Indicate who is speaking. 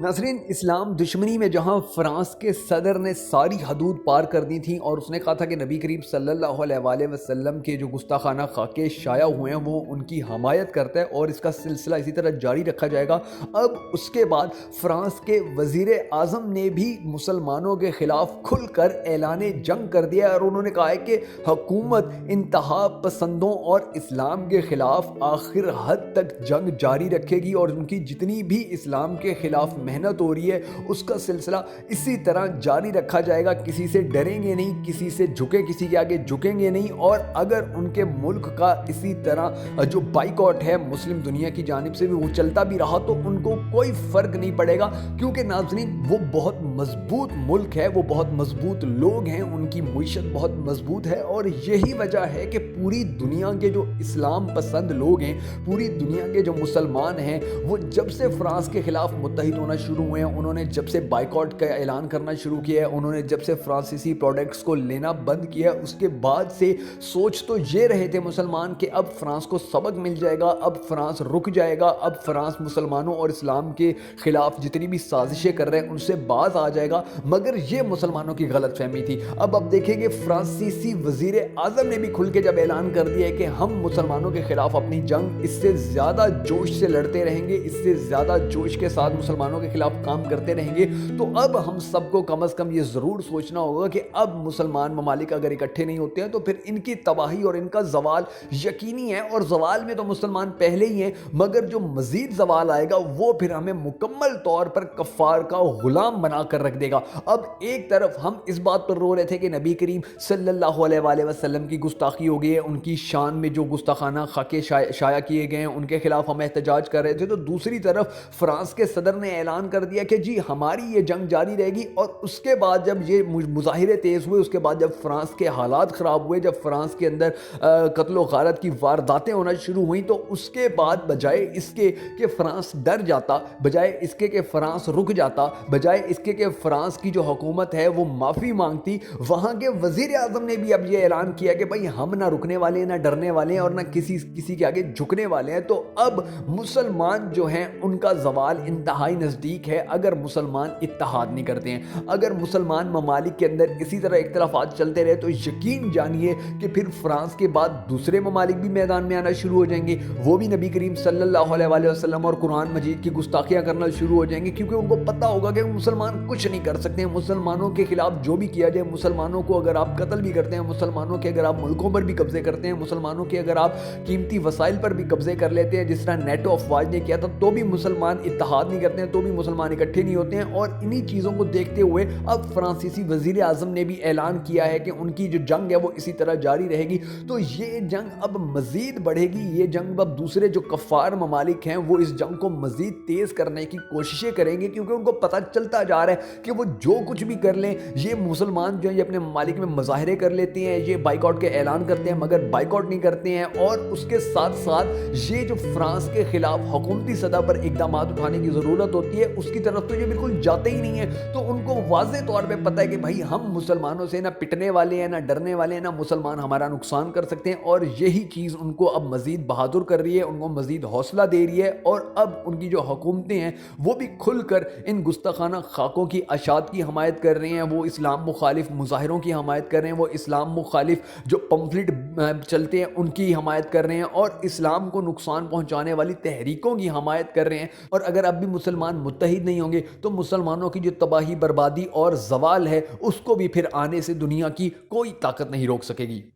Speaker 1: नाज़रीन, इस्लाम दुश्मनी में जहाँ फ्रांस के सदर ने सारी हदूद पार कर दी थी और उसने कहा था कि नबी करीम सल्लल्लाहु अलैहि वसल्लम के जो गुस्ताखाना खाके शाया हुए हैं वो उनकी हमायत करता है और इसका सिलसिला इसी तरह जारी रखा जाएगा। अब उसके बाद फ्रांस के वज़ीर आज़म ने भी मुसलमानों के ख़िलाफ़ खुल कर ऐलान जंग कर दिया और उन्होंने कहा है कि हुकूमत इंतहा पसंदों और इस्लाम के ख़िलाफ़ आखिर हद तक जंग जारी रखेगी और उनकी जितनी भी इस्लाम के ख़िलाफ़ मेहनत हो रही है उसका सिलसिला इसी तरह जारी रखा जाएगा। किसी से डरेंगे नहीं, किसी से किसी के आगे झुकेंगे नहीं। और अगर उनके मुल्क का इसी तरह जो बाइकआउट है मुस्लिम दुनिया की जानिब से भी वो चलता भी रहा तो उनको कोई फ़र्क नहीं पड़ेगा, क्योंकि नाज़रीन वो बहुत मजबूत मुल्क है, वो बहुत मजबूत लोग हैं, उनकी मुईशत बहुत मजबूत है। और यही वजह है कि पूरी दुनिया के जो इस्लाम पसंद लोग हैं, पूरी दुनिया के जो मुसलमान हैं, वो जब से फ्रांस के ख़िलाफ़ मुत्तहिद होना शुरू हुए हैं, उन्होंने जब से बाइकआउट का ऐलान करना शुरू किया है, उन्होंने जब से फ्रांसीसी प्रोडक्ट्स को लेना बंद किया, उसके बाद से सोच तो ये रहे थे मुसलमान कि अब फ्रांस को सबक मिल जाएगा, अब फ्रांस रुक जाएगा, अब फ्रांस मुसलमानों और इस्लाम के ख़िलाफ़ जितनी भी साजिशें कर रहे हैं उनसे बाज आ जाएगा। मगर ये मुसलमानों की गलत फहमी थी। अब देखेंगे फ्रांसीसी वज़ीर आज़म ने भी खुल के जब ऐलान कर दिया है कि हम मुसलमानों के ख़िलाफ़ अपनी जंग इससे ज़्यादा जोश से लड़ते रहेंगे, इससे ज़्यादा जोश के साथ मुसलमानों के खिलाफ काम करते रहेंगे, तो अब हम सबको कम से कम ये ज़रूर सोचना होगा कि अब मुसलमान ममालिक अगर इकट्ठे नहीं होते हैं तो फिर इनकी तबाही और इनका ज़वाल यकीनी है। और ज़वाल में तो मुसलमान पहले ही हैं, मगर जो मज़ीद ज़वाल आएगा वो फिर हमें मुकम्मल तौर पर कफ़ार का ग़ुलाम बना कर रख देगा। अब एक तरफ हम इस बात पर रो रहे थे कि नबी करीम सल्लल्लाहु अलैहि वसल्लम की गुस्ताखी हो गई है, उनकी शान में जो गुस्ताखाना खाके शाया किए गए हैं उनके खिलाफ हम एहतजाज कर रहे थे, तो दूसरी तरफ फ्रांस के सदर ने ऐलान कर दिया कि जी हमारी ये जंग जारी रहेगी। और उसके बाद जब ये मुजाहिरे तेज़ हुए, उसके बाद जब फ्रांस के हालात ख़राब हुए, जब फ्रांस के अंदर कत्ल व गारत की वारदातें होना शुरू हुई, तो उसके बाद बजाय इसके कि फ्रांस डर जाता, बजाय इसके कि फ्रांस रुक जाता, बजाय इसके कि फ्रांस की जो हुकूमत है वो माफ़ी मांगती, वहाँ के वज़ीर आज़म ने भी अब ये ऐलान किया कि भाई हम ना रुकने वाले हैं, ना डरने वाले हैं और ना किसी के आगे झुकने वाले हैं। तो अब मुसलमान जो हैं उनका ज़वाल इंतहाई नज़दीक है अगर मुसलमान इत्तेहाद नहीं करते हैं। अगर मुसलमान ममालिक के अंदर इसी तरह इख्तिलाफ़ात चलते रहे तो यकीन जानिए कि फिर फ्रांस के बाद दूसरे ममालिक भी मैदान में आना शुरू हो जाएंगे, वो भी नबी करीम सल्लल्लाहु अलैहि वसल्लम और कुरान मजीद की गुस्ताखियाँ करना शुरू हो जाएंगे, क्योंकि उनको पता होगा कि मुसलमान कुछ नहीं कर सकते हैं। मुसलमानों के खिलाफ जो भी किया जाए, मुसलमानों को अगर आप कत्ल भी करते हैं, मुसलमानों के अगर आप मुल्कों पर भी कब्जे करते हैं, मुसलमानों के अगर आप कीमती वसाइल पर भी कब्जे कर लेते हैं, जिस तरह नेटो अफवाज ने किया था, तो भी मुसलमान इत्तेहाद नहीं करते हैं, तो भी मुसलमान इकट्ठे नहीं होते हैं। और इन्हीं चीज़ों को देखते हुए अब फ्रांसीसी वज़ीर आज़म ने भी ऐलान किया है कि उनकी जो जंग है वो इसी तरह जारी रहेगी। तो ये जंग अब मज़ीद बढ़ेगी, ये जंग अब दूसरे जो कफ़ार ममालिक हैं वो इस जंग को मज़ीद तेज़ करने की कोशिशें करेंगे, क्योंकि उनको पता चलता जा रहा है कि वो जो कुछ भी कर लें, ये मुसलमान जो है ये अपने ममालिक में मुज़ाहरे कर लेते हैं, ये बाइकआउट के ऐलान करते हैं मगर बाइकआउट नहीं करते हैं। और उसके साथ साथ ये जो फ्रांस के ख़िलाफ़ हुकूमती सतह पर इक़दाम उठाने की ज़रूरत होती है उसकी तरफ तो ये बिल्कुल जाते ही नहीं है। तो उनको वाज़े तौर पे पता है कि भाई हम मुसलमानों से ना पिटने वाले हैं, ना डरने वाले हैं, ना मुसलमान हमारा नुकसान कर सकते हैं। और यही चीज़ उनको अब मज़ीद बहादुर कर रही है, उनको मज़ीद हौसला दे रही है। और अब उनकी जो हुकूमतें हैं वो भी खुलकर इन गुस्ताखाना खाकों की अशात की हमायत कर रही हैं, वो इस्लाम मुखालिफ मुजाहिरों की हमायत कर रहे हैं, वो इस्लाम मुखालिफ जो पम्फलेट चलते हैं उनकी हमायत कर रहे हैं और इस्लाम को नुकसान पहुँचाने वाली तहरीकों की हमायत कर रहे हैं। और अगर अब भी मुसलमान मुत्तहिद नहीं होंगे तो मुसलमानों की जो तबाही, बर्बादी और ज़वाल है उसको भी फिर आने से दुनिया की कोई ताकत नहीं रोक सकेगी।